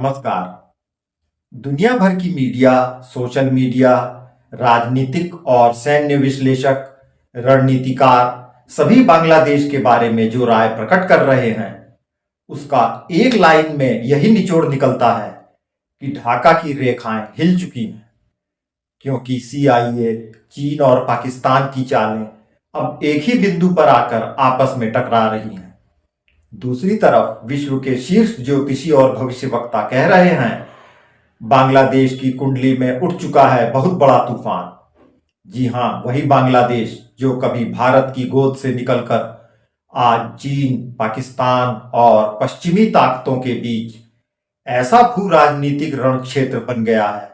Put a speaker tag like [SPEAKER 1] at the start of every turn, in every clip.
[SPEAKER 1] नमस्कार। दुनिया भर की मीडिया, सोशल मीडिया, राजनीतिक और सैन्य विश्लेषक, रणनीतिकार सभी बांग्लादेश के बारे में जो राय प्रकट कर रहे हैं, उसका एक लाइन में यही निचोड़ निकलता है कि ढाका की रेखाएं हिल चुकी हैं, क्योंकि सीआईए, चीन और पाकिस्तान की चालें अब एक ही बिंदु पर आकर आपस में टकरा रही हैं। दूसरी तरफ विश्व के शीर्ष ज्योतिषी और भविष्यवक्ता कह रहे हैं, बांग्लादेश की कुंडली में उठ चुका है बहुत बड़ा तूफान। जी हां, वही बांग्लादेश जो कभी भारत की गोद से निकलकर आज चीन, पाकिस्तान और पश्चिमी ताकतों के बीच ऐसा भू राजनीतिक रण क्षेत्र बन गया है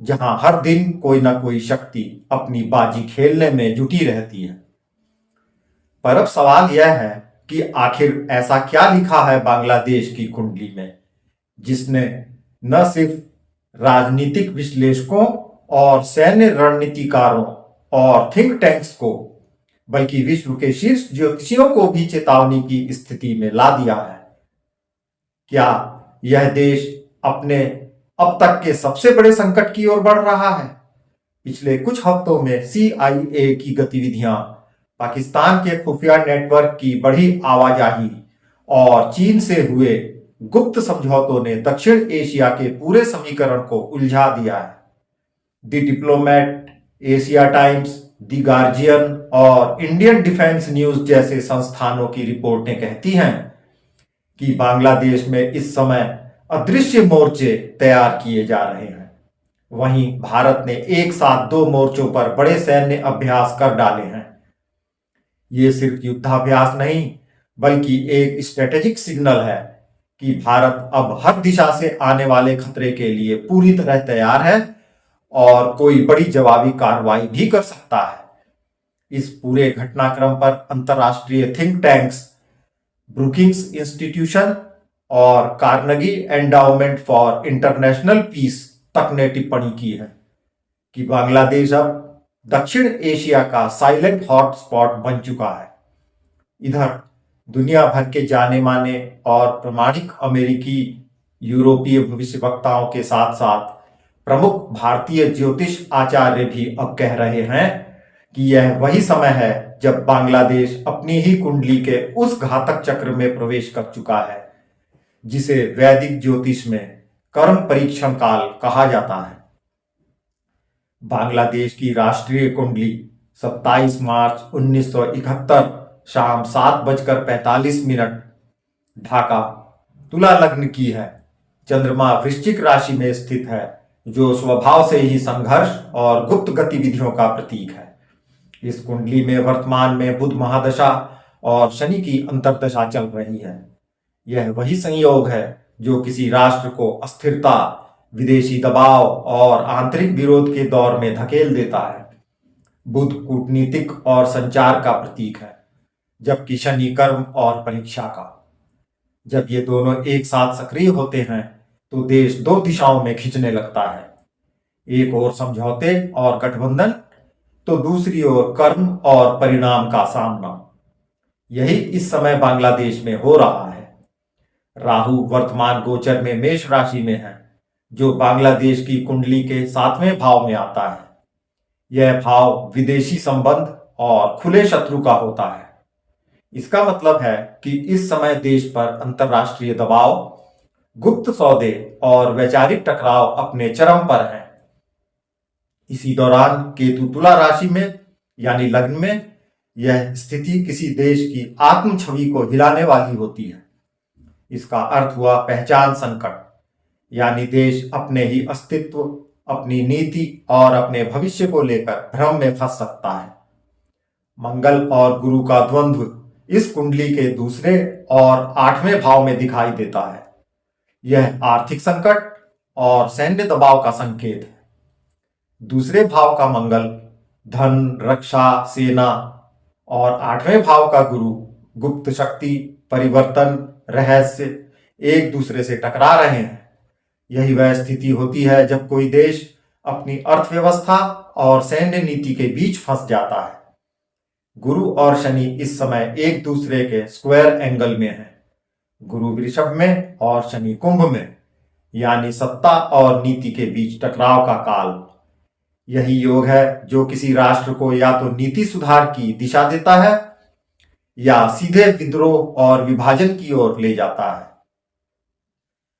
[SPEAKER 1] जहां हर दिन कोई ना कोई शक्ति अपनी बाजी खेलने में जुटी रहती है। पर अब सवाल यह है कि आखिर ऐसा क्या लिखा है बांग्लादेश की कुंडली में, जिसने न सिर्फ राजनीतिक विश्लेषकों और सैन्य रणनीतिकारों और थिंक टैंक्स को, बल्कि विश्व के शीर्ष ज्योतिषियों को भी चेतावनी की स्थिति में ला दिया है। क्या यह देश अपने अब तक के सबसे बड़े संकट की ओर बढ़ रहा है? पिछले कुछ हफ्तों में सीआईए की गतिविधियां, पाकिस्तान के खुफिया नेटवर्क की बढ़ी आवाजाही और चीन से हुए गुप्त समझौतों ने दक्षिण एशिया के पूरे समीकरण को उलझा दिया है। The diplomat, Asia times, the guardian और इंडियन डिफेंस न्यूज जैसे संस्थानों की रिपोर्टें कहती हैं कि बांग्लादेश में इस समय अदृश्य मोर्चे तैयार किए जा रहे हैं। वहीं भारत ने एक साथ दो मोर्चों पर बड़े सैन्य अभ्यास कर डाले हैं। ये सिर्फ युद्धाभ्यास नहीं, बल्कि एक स्ट्रेटेजिक सिग्नल है कि भारत अब हर दिशा से आने वाले खतरे के लिए पूरी तरह तैयार है और कोई बड़ी जवाबी कार्रवाई भी कर सकता है। इस पूरे घटनाक्रम पर अंतर्राष्ट्रीय थिंक टैंक्स, ब्रुकिंग्स इंस्टीट्यूशन और Carnegie Endowment for International Peace तक ने टिप्पणी की है कि बांग्लादेश अब दक्षिण एशिया का साइलेंट हॉटस्पॉट बन चुका है। इधर दुनिया भर के जाने माने और प्रामाणिक अमेरिकी, यूरोपीय भविष्यवक्ताओं के साथ साथ प्रमुख भारतीय ज्योतिष आचार्य भी अब कह रहे हैं कि यह वही समय है जब बांग्लादेश अपनी ही कुंडली के उस घातक चक्र में प्रवेश कर चुका है जिसे वैदिक ज्योतिष में कर्म परीक्षण काल कहा जाता है। बांग्लादेश की राष्ट्रीय कुंडली 27 मार्च 1971 शाम 7:45 ढाका तुला लग्न की है। चंद्रमा वृश्चिक राशि में स्थित है, जो स्वभाव से ही संघर्ष और गुप्त गतिविधियों का प्रतीक है। इस कुंडली में वर्तमान में बुध महादशा और शनि की अंतर्दशा चल रही है। यह वही संयोग है जो किसी राष्ट्र को अस्थिरता, विदेशी दबाव और आंतरिक विरोध के दौर में धकेल देता है। बुध कूटनीतिक और संचार का प्रतीक है, जबकि शनि कर्म और परीक्षा का। जब ये दोनों एक साथ सक्रिय होते हैं तो देश दो दिशाओं में खिंचने लगता है, एक ओर समझौते और गठबंधन, तो दूसरी ओर कर्म और परिणाम का सामना। यही इस समय बांग्लादेश में हो रहा है। राहु वर्तमान गोचर में मेष राशि में है, जो बांग्लादेश की कुंडली के 7वें भाव में आता है। यह भाव विदेशी संबंध और खुले शत्रु का होता है। इसका मतलब है कि इस समय देश पर अंतर्राष्ट्रीय दबाव, गुप्त सौदे और वैचारिक टकराव अपने चरम पर हैं। इसी दौरान केतु तुला राशि में यानी लग्न में, यह स्थिति किसी देश की आत्म छवि को हिलाने वाली होती है। इसका अर्थ हुआ पहचान संकट, यानी देश अपने ही अस्तित्व, अपनी नीति और अपने भविष्य को लेकर भ्रम में फंस सकता है। मंगल और गुरु का द्वंद्व इस कुंडली के दूसरे और 8वें भाव में दिखाई देता है। यह आर्थिक संकट और सैन्य दबाव का संकेत है। दूसरे भाव का मंगल धन, रक्षा, सेना और 8वें भाव का गुरु गुप्त शक्ति, परिवर्तन, रहस्य एक दूसरे से टकरा रहे हैं। यही वह स्थिति होती है जब कोई देश अपनी अर्थव्यवस्था और सैन्य नीति के बीच फंस जाता है। गुरु और शनि इस समय एक दूसरे के स्क्वायर एंगल में हैं। गुरु वृषभ में और शनि कुंभ में, यानी सत्ता और नीति के बीच टकराव का काल। यही योग है जो किसी राष्ट्र को या तो नीति सुधार की दिशा देता है या सीधे विद्रोह और विभाजन की ओर ले जाता है।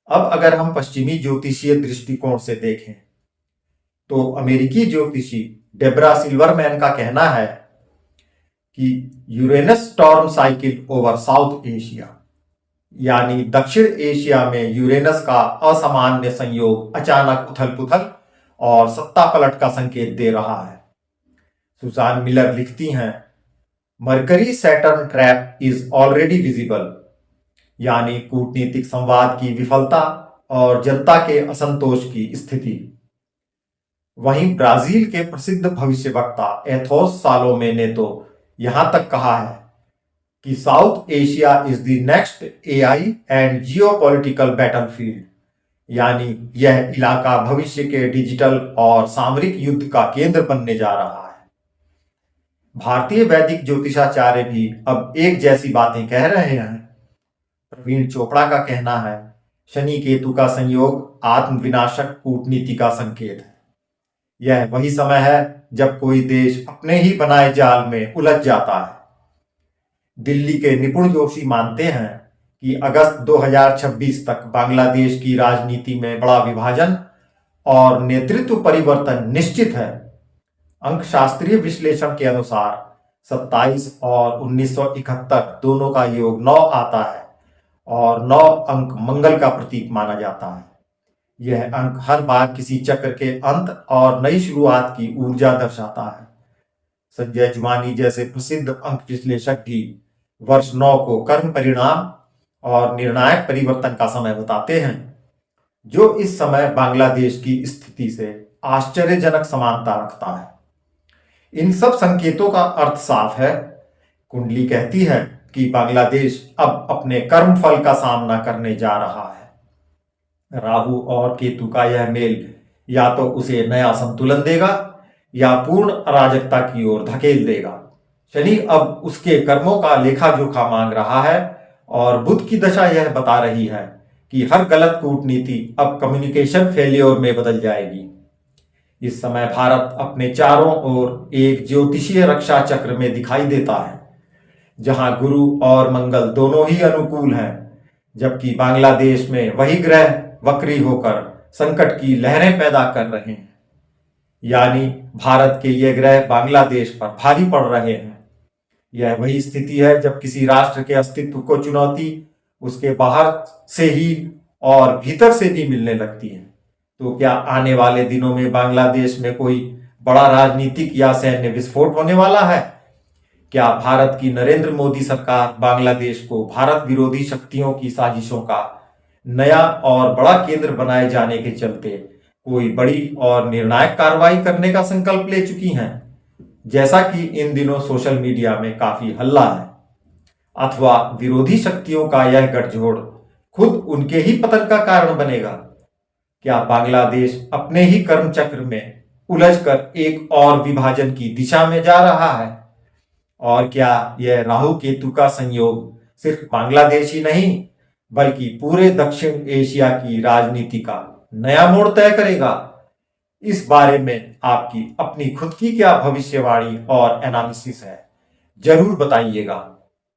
[SPEAKER 1] अब अगर हम पश्चिमी ज्योतिषीय दृष्टिकोण से देखें तो अमेरिकी ज्योतिषी डेब्रा सिल्वरमैन का कहना है कि Uranus storm cycle over south Asia, यानी दक्षिण एशिया में यूरेनस का असामान्य संयोग अचानक उथल पुथल और सत्ता पलट का संकेत दे रहा है। सुसान मिलर लिखती हैं, mercury Saturn trap is already visible, यानी कूटनीतिक संवाद की विफलता और जनता के असंतोष की स्थिति। वहीं ब्राजील के प्रसिद्ध भविष्यवक्ता एथोस सालोमे ने तो यहां तक कहा है कि south Asia is the next AI and geopolitical battlefield, यानी यह इलाका भविष्य के डिजिटल और सामरिक युद्ध का केंद्र बनने जा रहा है। भारतीय वैदिक ज्योतिषाचार्य भी अब एक जैसी बातें कह रहे हैं। प्रवीण चोपड़ा का कहना है, शनि केतु का संयोग आत्मविनाशक कूटनीति का संकेत है। यह वही समय है जब कोई देश अपने ही बनाए जाल में उलझ जाता है। दिल्ली के निपुण जोशी मानते हैं कि अगस्त 2026 तक बांग्लादेश की राजनीति में बड़ा विभाजन और नेतृत्व परिवर्तन निश्चित है। अंकशास्त्रीय विश्लेषण के अनुसार 27 और 1971 दोनों का योग 9 आता है और 9 अंक मंगल का प्रतीक माना जाता है। यह अंक हर बार किसी चक्र के अंत और नई शुरुआत की ऊर्जा दर्शाता है। संजय जुमानी जैसे प्रसिद्ध अंक विश्लेषक भी वर्ष 9 को कर्म परिणाम और निर्णायक परिवर्तन का समय बताते हैं, जो इस समय बांग्लादेश की स्थिति से आश्चर्यजनक समानता रखता है। इन सब संकेतों का अर्थ साफ है। कुंडली कहती है कि बांग्लादेश अब अपने कर्म फल का सामना करने जा रहा है। राहु और केतु का यह मेल या तो उसे नया संतुलन देगा या पूर्ण अराजकता की ओर धकेल देगा। शनि अब उसके कर्मों का लेखा जोखा मांग रहा है और बुध की दशा यह बता रही है कि हर गलत कूटनीति अब कम्युनिकेशन फेलियर में बदल जाएगी। इस समय भारत अपने चारों ओर एक ज्योतिषीय रक्षा चक्र में दिखाई देता है, जहां गुरु और मंगल दोनों ही अनुकूल हैं, जबकि बांग्लादेश में वही ग्रह वक्री होकर संकट की लहरें पैदा कर रहे हैं। यानी भारत के ये ग्रह बांग्लादेश पर भारी पड़ रहे हैं। यह वही स्थिति है जब किसी राष्ट्र के अस्तित्व को चुनौती उसके बाहर से ही और भीतर से भी मिलने लगती है। तो क्या आने वाले दिनों में बांग्लादेश में कोई बड़ा राजनीतिक या सैन्य विस्फोट होने वाला है? क्या भारत की नरेंद्र मोदी सरकार बांग्लादेश को भारत विरोधी शक्तियों की साजिशों का नया और बड़ा केंद्र बनाए जाने के चलते कोई बड़ी और निर्णायक कार्रवाई करने का संकल्प ले चुकी हैं, जैसा कि इन दिनों सोशल मीडिया में काफी हल्ला है? अथवा विरोधी शक्तियों का यह गठजोड़ खुद उनके ही पतन का कारण बनेगा? क्या बांग्लादेश अपने ही कर्म चक्र में उलझकर एक और विभाजन की दिशा में जा रहा है? और क्या यह राहु केतु का संयोग सिर्फ बांग्लादेश ही नहीं बल्कि पूरे दक्षिण एशिया की राजनीति का नया मोड़ तय करेगा? इस बारे में आपकी अपनी खुद की क्या भविष्यवाणी और एनालिसिस है, जरूर बताइएगा।